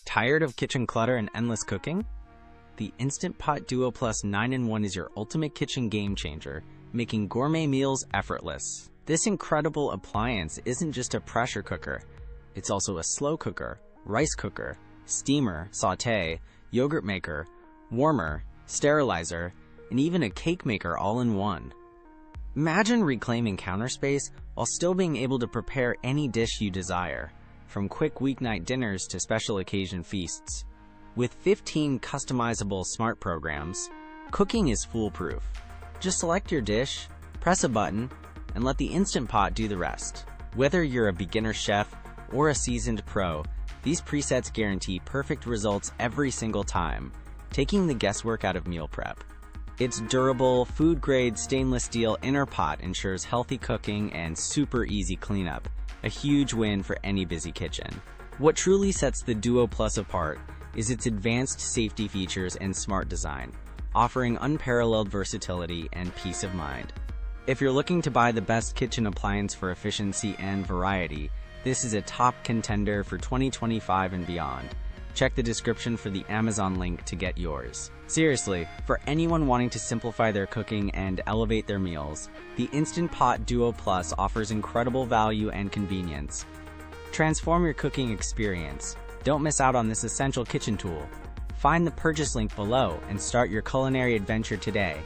Tired of kitchen clutter and endless cooking? The Instant Pot Duo Plus 9-in-1 is your ultimate kitchen game changer, making gourmet meals effortless. This incredible appliance isn't just a pressure cooker, it's also a slow cooker, rice cooker, steamer, sauté, yogurt maker, warmer, sterilizer, and even a cake maker all in one. Imagine reclaiming counter space while still being able to prepare any dish you desire, from quick weeknight dinners to special occasion feasts. With 15 customizable smart programs, cooking is foolproof. Just select your dish, press a button, and let the Instant Pot do the rest. Whether you're a beginner chef or a seasoned pro, these presets guarantee perfect results every single time, taking the guesswork out of meal prep. Its durable, food-grade stainless steel inner pot ensures healthy cooking and super easy cleanup, a huge win for any busy kitchen. What truly sets the Duo Plus apart is its advanced safety features and smart design, offering unparalleled versatility and peace of mind. If you're looking to buy the best kitchen appliance for efficiency and variety, this is a top contender for 2025 and beyond. Check the description for the Amazon link to get yours. Seriously, for anyone wanting to simplify their cooking and elevate their meals, the Instant Pot Duo Plus offers incredible value and convenience. Transform your cooking experience. Don't miss out on this essential kitchen tool. Find the purchase link below and start your culinary adventure today.